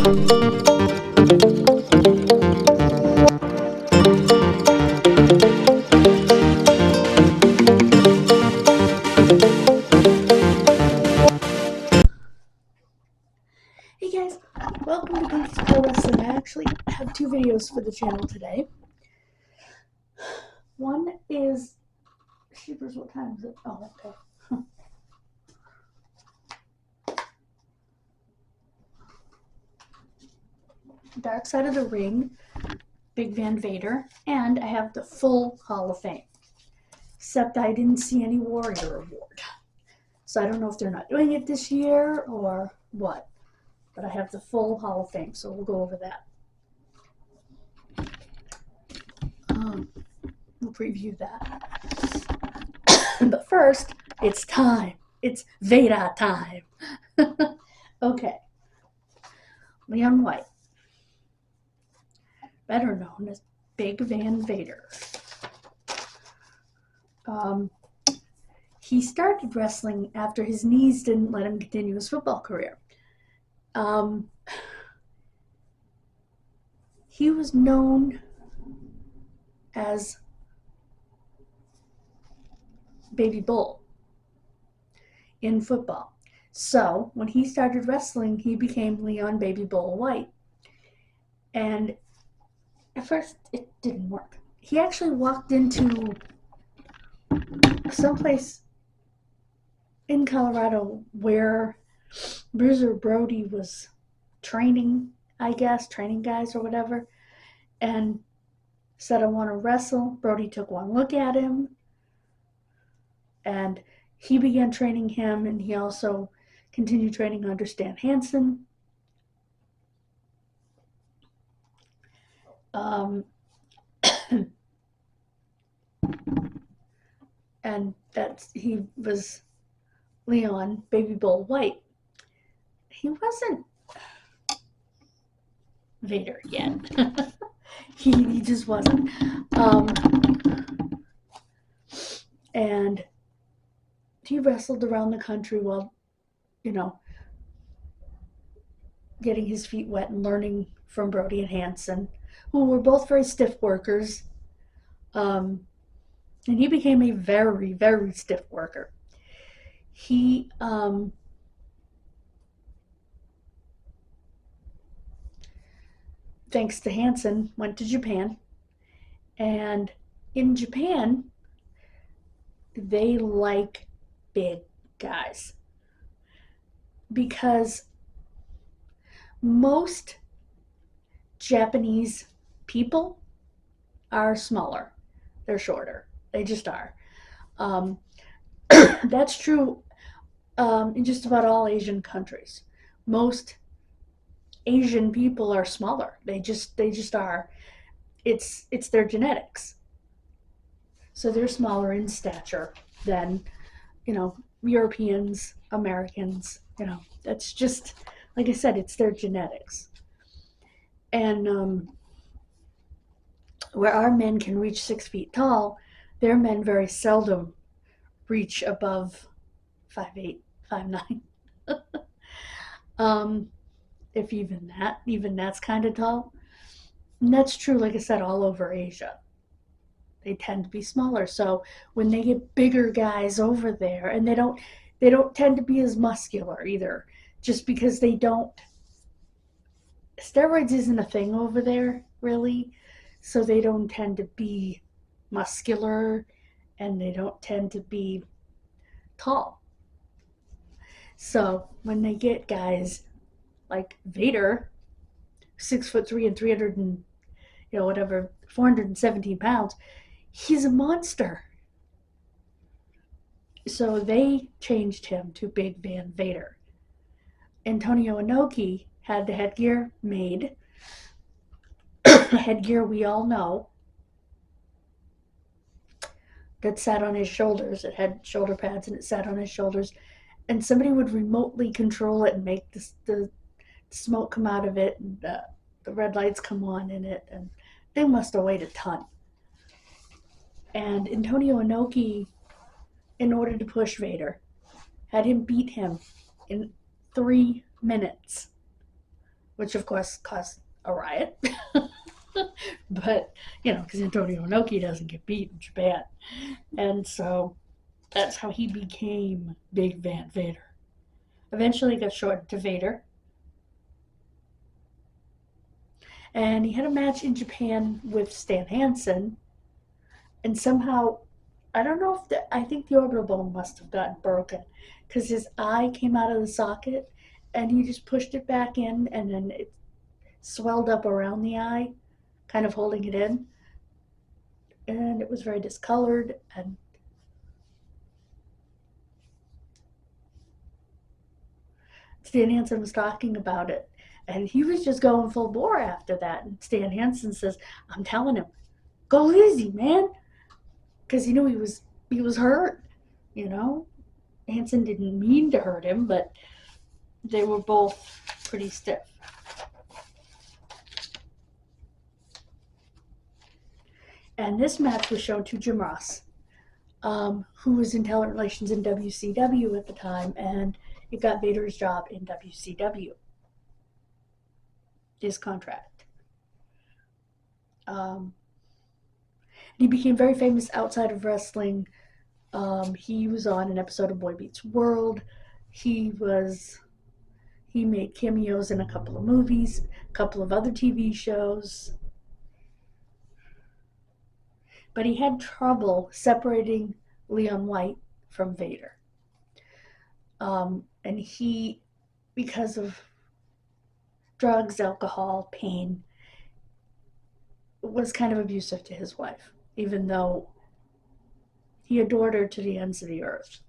Hey guys, welcome to Pinky's Pro Wrestling. I actually have two videos for the channel today. One is, sheepers, what time is it? Oh, okay. Dark Side of the Ring, Big Van Vader, and I have the full Hall of Fame. Except I didn't see any Warrior Award. So I don't know if they're not doing it this year or what. But I have the full Hall of Fame, so we'll go over that. We'll preview that. But first, it's time. It's Vader time. Okay. Leon White, better known as Big Van Vader. He started wrestling after his knees didn't let him continue his football career. He was known as Baby Bull in football. So when he started wrestling, he became Leon Baby Bull White. And at first, it didn't work. He actually walked into someplace in Colorado where Bruiser Brody was training, I guess, training guys or whatever, and said, I want to wrestle. Brody took one look at him, and he began training him, and he also continued training under Stan Hansen. And he was Leon Baby Bull White. He wasn't Vader yet. he just wasn't. And he wrestled around the country while, getting his feet wet and learning from Brody and Hansen, who were both very stiff workers. And he became a very, very stiff worker. He thanks to Hansen, went to Japan. And in Japan, they like big guys. Because most Japanese people are smaller. They're shorter. They just are. That's true in just about all Asian countries. Most Asian people are smaller. They just are. It's their genetics. So they're smaller in stature than, Europeans, Americans. That's just, like I said, it's their genetics. And where our men can reach 6 feet tall, their men very seldom reach above 5'8", 5'9". If even that's kind of tall. And that's true, like I said, all over Asia. They tend to be smaller. So when they get bigger guys over there, and they don't tend to be as muscular either, just because they don't. Steroids isn't a thing over there, really. So they don't tend to be muscular, and they don't tend to be tall. So when they get guys like Vader, 6'3" and 300 and 417 pounds, he's a monster. So they changed him to Big Van Vader. Antonio Inoki had the headgear made. Headgear we all know, that sat on his shoulders. It had shoulder pads and it sat on his shoulders, and somebody would remotely control it and make the smoke come out of it, and the red lights come on in it, and they must have weighed a ton. And Antonio Inoki, in order to push Vader, had him beat him in 3 minutes. which of course caused a riot. But, because Antonio Inoki doesn't get beat in Japan. And so that's how he became Big Van Vader. Eventually got shortened to Vader. And he had a match in Japan with Stan Hansen. And somehow, I don't know if I think the orbital bone must have gotten broken because his eye came out of the socket and he just pushed it back in and then it swelled up around the eye, kind of holding it in. And it was very discolored, and Stan Hansen was talking about it, and he was just going full bore after that. And Stan Hansen says, "I'm telling him, go easy, man," because he knew he was hurt. You know, Hansen didn't mean to hurt him, but they were both pretty stiff. And this match was shown to Jim Ross, who was in talent relations in WCW at the time, and it got Vader's job in WCW, his contract. He became very famous outside of wrestling. He was on an episode of Boy Meets World. He made cameos in a couple of movies, a couple of other TV shows. But he had trouble separating Leon White from Vader. And he, because of drugs, alcohol, pain, was kind of abusive to his wife, even though he adored her to the ends of the earth.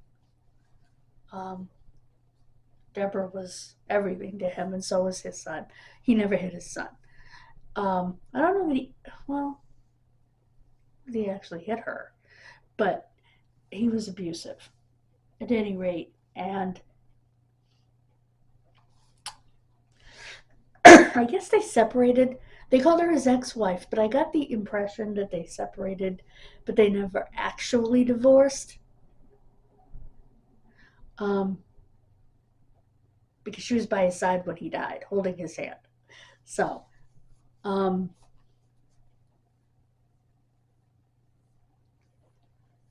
Deborah was everything to him, and so was his son. He never hit his son. I don't know that he actually hit her, but he was abusive at any rate. And I guess they separated. They called her his ex-wife, but I got the impression that they separated, but they never actually divorced. Because she was by his side when he died, holding his hand. So, but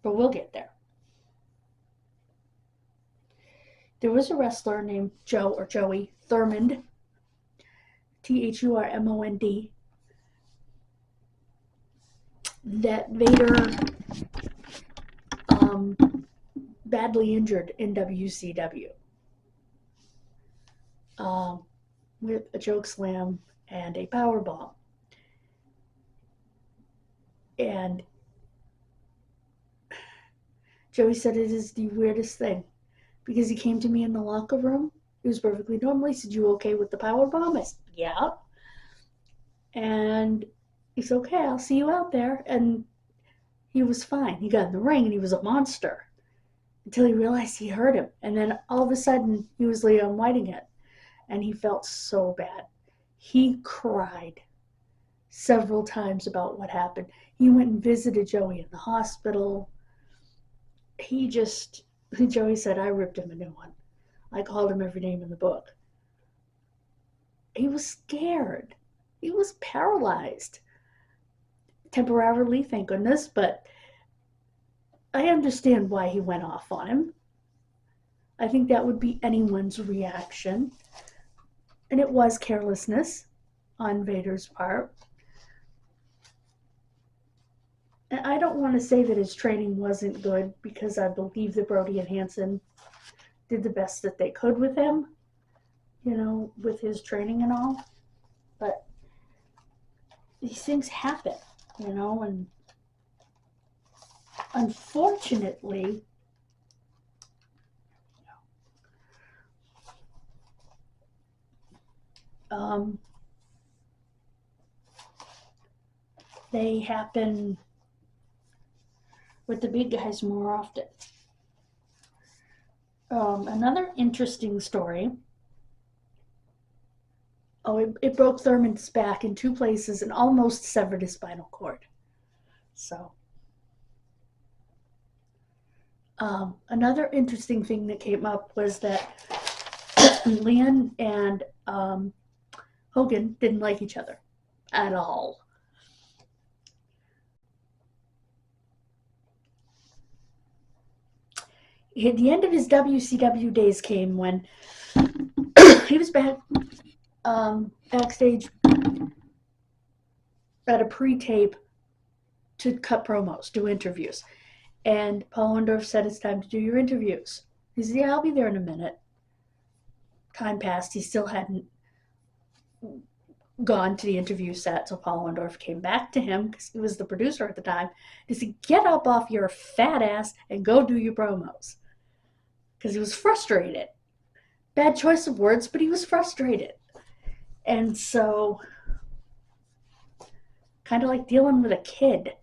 we'll get there. There was a wrestler named Joey Thurmond, Thurmond, that Vader badly injured in WCW with a choke slam and a power bomb. And Joey said it is the weirdest thing because he came to me in the locker room. He was perfectly normal. He said, "You okay with the power bomb?" I said, "Yeah." And he said, "Okay, I'll see you out there." And he was fine. He got in the ring and he was a monster until he realized he hurt him. And then all of a sudden he was Leon Whiting it. And he felt so bad. He cried several times about what happened. He went and visited Joey in the hospital. Joey said, "I ripped him a new one. I called him every name in the book." He was scared. He was paralyzed. Temporarily, thank goodness, but I understand why he went off on him. I think that would be anyone's reaction. And it was carelessness on Vader's part. And I don't want to say that his training wasn't good because I believe that Brody and Hansen did the best that they could with him, with his training and all. But these things happen, and unfortunately, they happen with the big guys more often. Another interesting story. It broke Thurman's back in 2 places and almost severed his spinal cord. So, another interesting thing that came up was that Leon and Hogan didn't like each other at all. The end of his WCW days came when he was backstage at a pre-tape to cut promos, do interviews. And Paul Orndorff said, "It's time to do your interviews." He said, "Yeah, I'll be there in a minute." Time passed. He still hadn't gone to the interview set, so Paul Orndorff came back to him, because he was the producer at the time. He said, "Get up off your fat ass and go do your promos." Because he was frustrated. Bad choice of words, but he was frustrated. And so, kind of like dealing with a kid,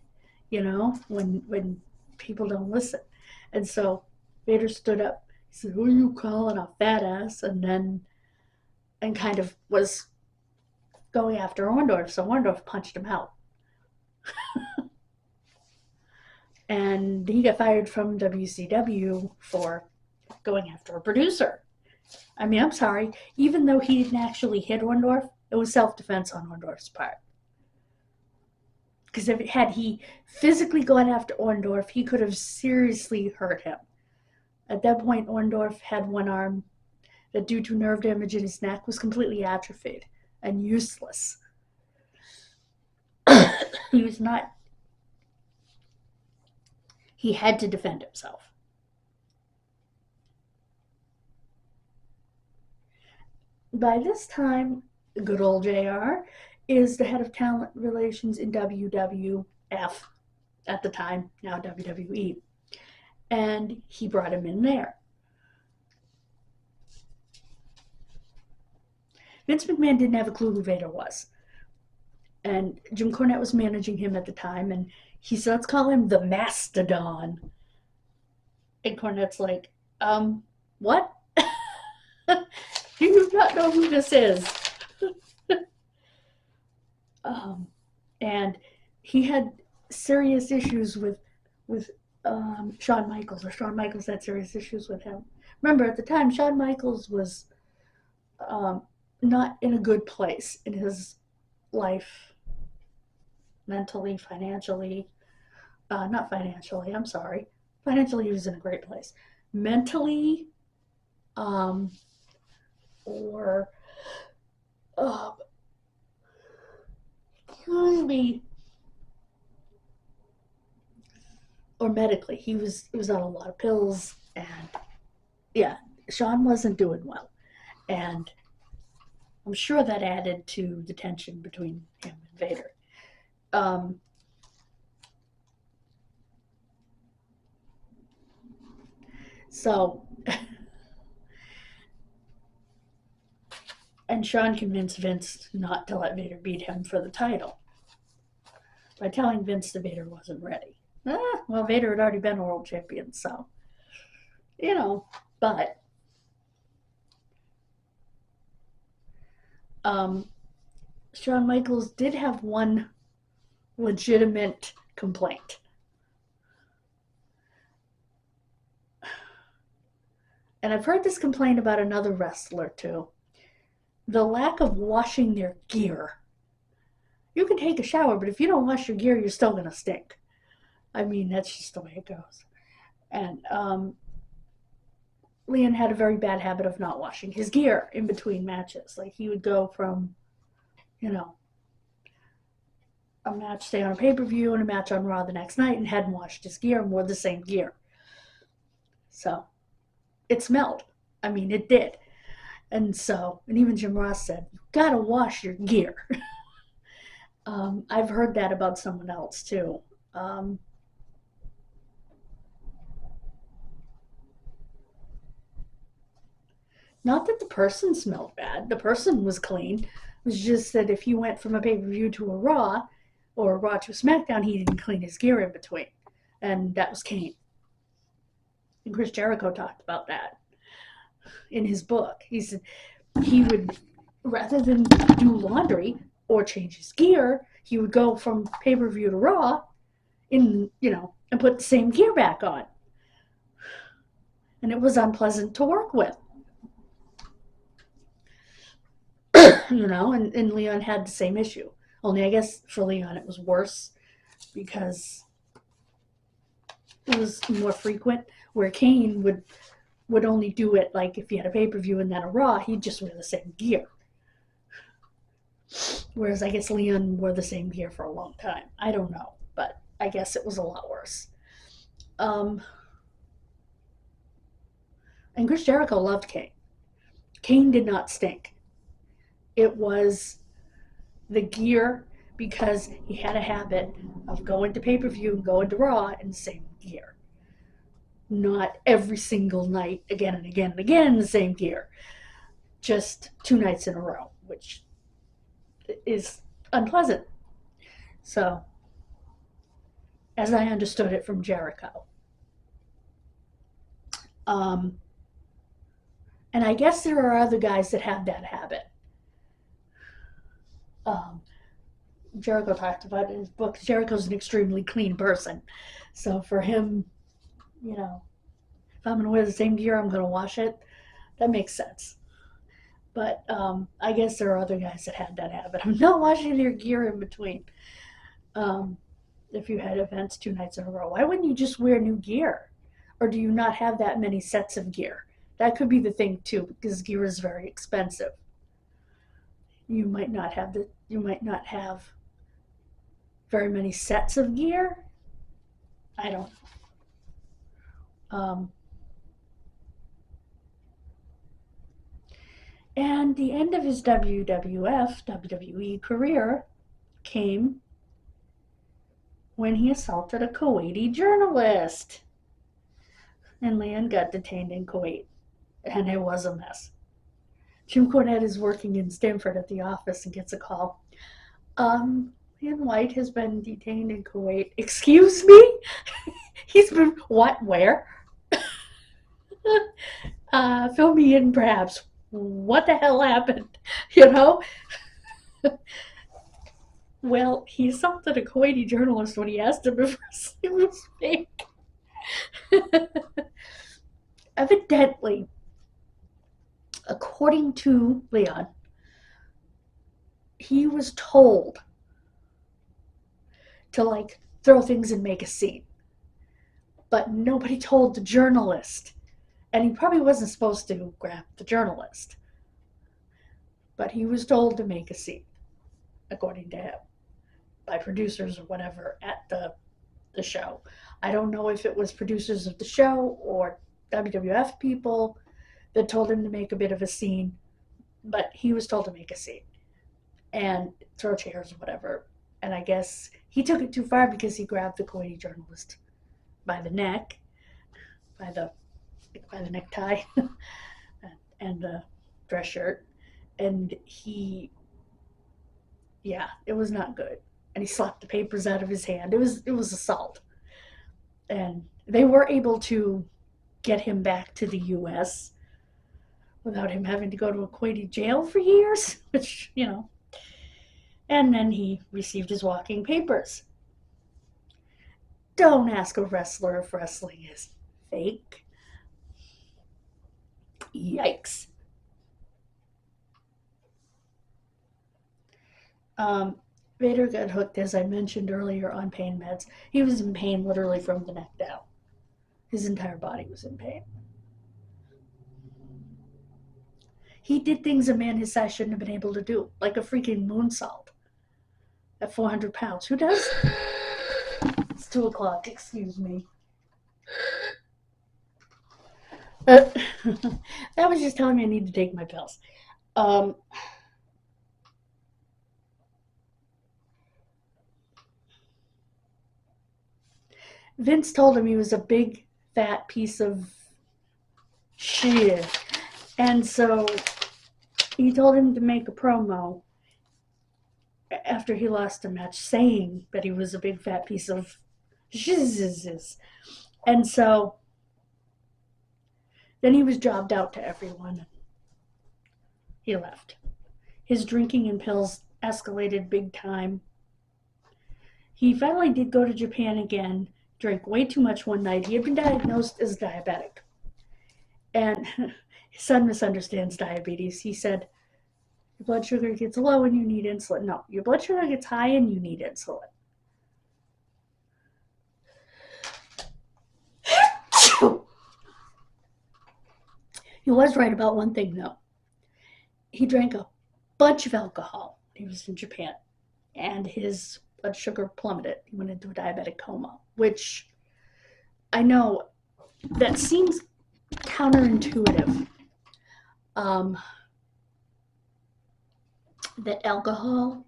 when people don't listen. And so Vader stood up. He said, "Who are you calling a fat ass?" And kind of was going after Orndorff. So Orndorff punched him out. And he got fired from WCW for going after a producer. I mean, I'm sorry. Even though he didn't actually hit Orndorff, it was self-defense on Orndorff's part. Because had he physically gone after Orndorff, he could have seriously hurt him. At that point, Orndorff had one arm that, due to nerve damage in his neck, was completely atrophied and useless. He was not... He had to defend himself. By this time, good old JR is the head of talent relations in WWF at the time, now WWE. And he brought him in there. Vince McMahon didn't have a clue who Vader was. And Jim Cornette was managing him at the time, and he said, "Let's call him the Mastodon." And Cornette's like, what? Do you not know who this is? And he had serious issues with Shawn Michaels, or Shawn Michaels had serious issues with him. Remember, at the time, Shawn Michaels was not in a good place in his life, mentally, financially. Not financially, I'm sorry. Financially, he was in a great place. Mentally, or medically, he was on a lot of pills, and yeah, Shawn wasn't doing well, and I'm sure that added to the tension between him and Vader. So, and Shawn convinced Vince not to let Vader beat him for the title by telling Vince that Vader wasn't ready. Well, Vader had already been a world champion, so, but Shawn Michaels did have one legitimate complaint. And I've heard this complaint about another wrestler too. The lack of washing their gear. You can take a shower, but if you don't wash your gear, you're still going to stink. I mean, that's just the way it goes. And Leon had a very bad habit of not washing his gear in between matches. Like, he would go from, a match, say, on a pay-per-view, and a match on Raw the next night, and hadn't washed his gear and wore the same gear. So, it smelled. I mean, it did. And even Jim Ross said, "You gotta wash your gear." I've heard that about someone else too. Not that the person smelled bad. The person was clean. It was just that if he went from a pay-per-view to a Raw, or a Raw to a SmackDown, he didn't clean his gear in between. And that was Kane. And Chris Jericho talked about that in his book. He said he would, rather than do laundry or change his gear, he would go from pay-per-view to Raw and put the same gear back on. And it was unpleasant to work with. and Leon had the same issue. Only I guess for Leon it was worse because it was more frequent, where Kane would only do it like if he had a pay-per-view and then a Raw, he'd just wear the same gear. Whereas I guess Leon wore the same gear for a long time. I don't know, but I guess it was a lot worse. And Chris Jericho loved Kane. Kane did not stink. It was the gear, because he had a habit of going to pay-per-view and going to Raw in the same gear. Not every single night, again and again and again, in the same gear. Just 2 nights in a row, which is unpleasant. So, as I understood it from Jericho. And I guess there are other guys that have that habit. Jericho talked about in his book, Jericho's an extremely clean person. So for him, if I'm going to wear the same gear, I'm going to wash it. That makes sense. But I guess there are other guys that have that habit. I'm not washing your gear in between. If you had events 2 nights in a row, why wouldn't you just wear new gear? Or do you not have that many sets of gear? That could be the thing too, because gear is very expensive. You might not have very many sets of gear. I don't know. And the end of his WWE career came when he assaulted a Kuwaiti journalist. And Leon got detained in Kuwait. And it was a mess. Jim Cornette is working in Stamford at the office and gets a call. Leon White has been detained in Kuwait. Excuse me? He's been, what, where? Fill me in, perhaps. What the hell happened? Well, he assaulted a Kuwaiti journalist when he asked him if it was fake. Evidently, according to Leon, he was told to throw things and make a scene. But nobody told the journalist. And he probably wasn't supposed to grab the journalist. But he was told to make a scene, according to him, by producers or whatever at the show. I don't know if it was producers of the show or WWF people that told him to make a bit of a scene, but he was told to make a scene and throw chairs or whatever. And I guess he took it too far because he grabbed the Kuwaiti journalist by the neck, by the necktie and the dress shirt, and it was not good. And he slapped the papers out of his hand. It was assault. And they were able to get him back to the U.S. without him having to go to a Kuwaiti jail for years, which, And then he received his walking papers. Don't ask a wrestler if wrestling is fake. Yikes. Vader got hooked, as I mentioned earlier, on pain meds. He was in pain literally from the neck down. His entire body was in pain. He did things a man his size shouldn't have been able to do, like a freaking moonsault at 400 pounds. Who does? It's 2 o'clock, excuse me. That was just telling me I need to take my pills. Vince told him he was a big, fat piece of shit. And so he told him to make a promo after he lost a match saying that he was a big, fat piece of shiz. And so then he was jobbed out to everyone. He left. His drinking and pills escalated big time. He finally did go to Japan again, drank way too much one night. He had been diagnosed as diabetic. And his son misunderstands diabetes. He said, Your blood sugar gets low and you need insulin. No, your blood sugar gets high and you need insulin. He was right about one thing, though. He drank a bunch of alcohol. He was in Japan, and his blood sugar plummeted. He went into a diabetic coma, which I know that seems counterintuitive. That alcohol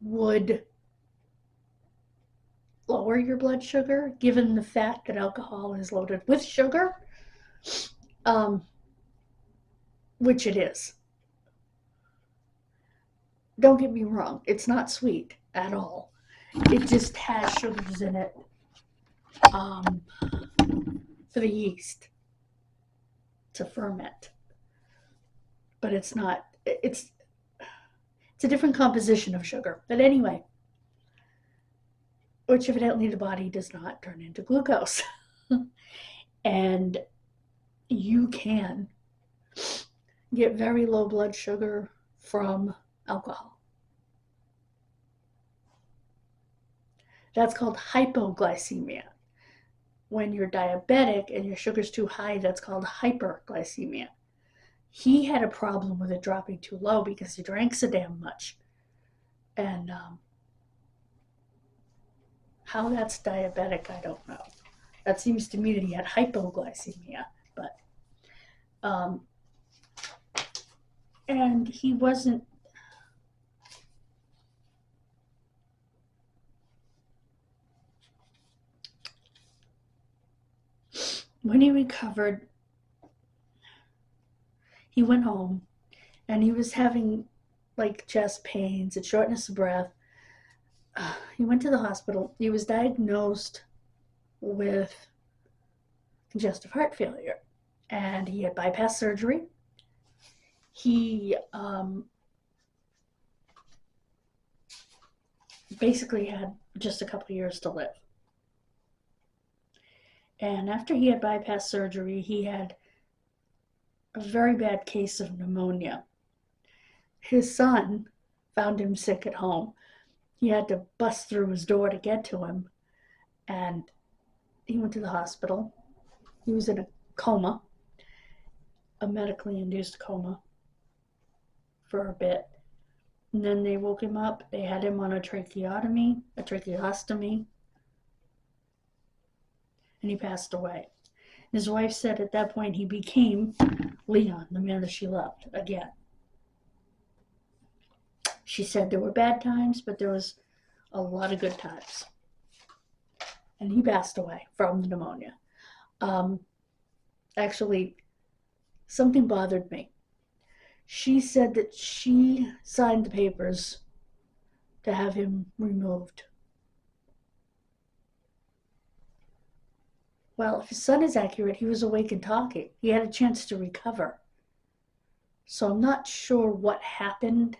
would lower your blood sugar, given the fact that alcohol is loaded with sugar, which it is. Don't get me wrong, it's not sweet at all. It just has sugars in it for the yeast to ferment. But it's not, it's a different composition of sugar. But anyway, which evidently the body does not turn into glucose. And you can get very low blood sugar from alcohol. That's called hypoglycemia. When you're diabetic and your sugar's too high, that's called hyperglycemia. He had a problem with it dropping too low because he drank so damn much. And how that's diabetic, I don't know. That seems to me that he had hypoglycemia, but and he wasn't when he recovered. He went home and he was having like chest pains and shortness of breath. He went to the hospital. He was diagnosed with congestive heart failure and he had bypass surgery. He basically had just a couple of years to live. And after he had bypass surgery, he had a very bad case of pneumonia. His son found him sick at home. He had to bust through his door to get to him, and he went to the hospital. He was in a coma, a medically induced coma, for a bit. And then they woke him up. They had him on a tracheostomy, and he passed away. His wife said at that point he became Leon, the man that she loved, again. She said there were bad times, but there was a lot of good times. And he passed away from the pneumonia. Actually, something bothered me. She said that she signed the papers to have him removed. Well, if his son is accurate, he was awake and talking. He had a chance to recover. So I'm not sure what happened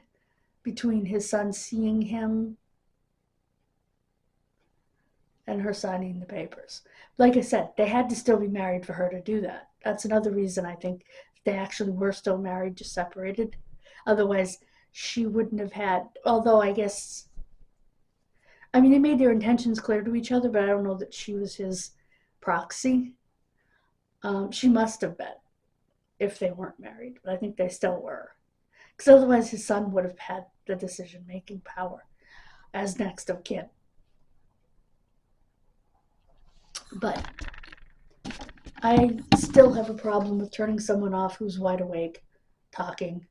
between his son seeing him and her signing the papers. Like I said, they had to still be married for her to do that. That's another reason I think they actually were still married, just separated. Otherwise, she wouldn't have had, although I guess, I mean, they made their intentions clear to each other, but I don't know that she was his proxy. She must have been if they weren't married, but I think they still were. Because otherwise his son would have had the decision-making power as next of kin. But I still have a problem with turning someone off who's wide awake, talking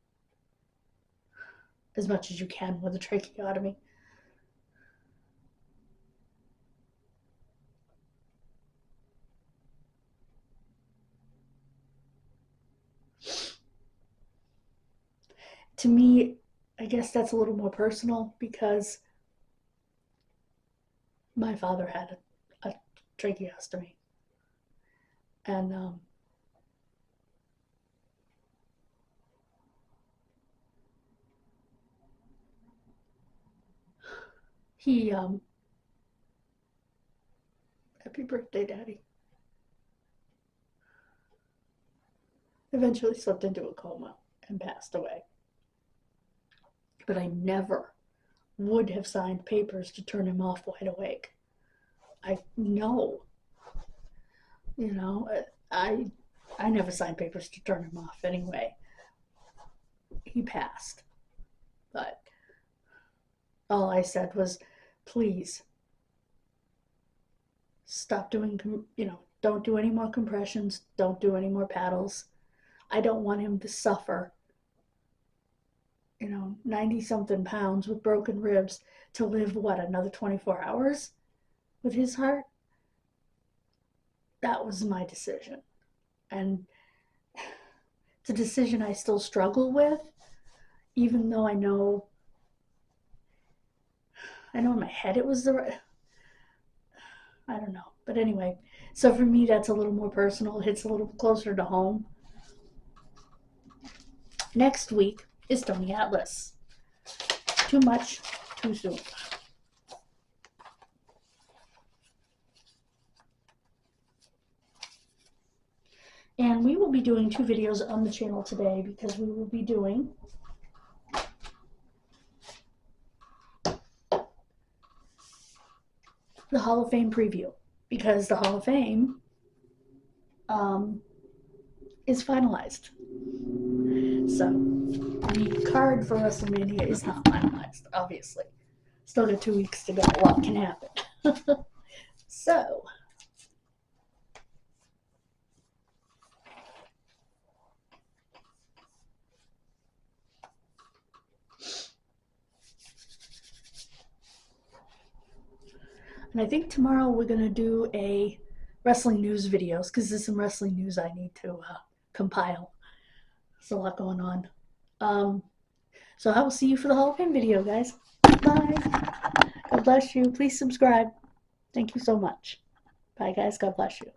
as much as you can with a tracheotomy. To me, I guess that's a little more personal because my father had a tracheostomy. And he, happy birthday, Daddy, eventually slipped into a coma and passed away. but I never would have signed papers to turn him off wide awake. I know, you know, I never signed papers to turn him off anyway. He passed, but all I said was, please stop doing, don't do any more compressions, don't do any more paddles. I don't want him to suffer, 90 something pounds with broken ribs to live, another 24 hours with his heart? That was my decision. And it's a decision I still struggle with, even though I know in my head it was the right, I don't know. But anyway, so for me, that's a little more personal. It hits a little closer to home. Next week is Tony Atlas. Too much, too soon. And we will be doing 2 videos on the channel today because we will be doing the Hall of Fame preview, because the Hall of Fame is finalized. So the card for WrestleMania is not finalized, obviously. Still got 2 weeks to go. A lot can happen. So and I think tomorrow we're going to do a wrestling news videos, because there's some wrestling news I need to compile. There's a lot going on. So I will see you for the Hall of Fame video, guys. Bye. God bless you. Please subscribe. Thank you so much. Bye, guys. God bless you.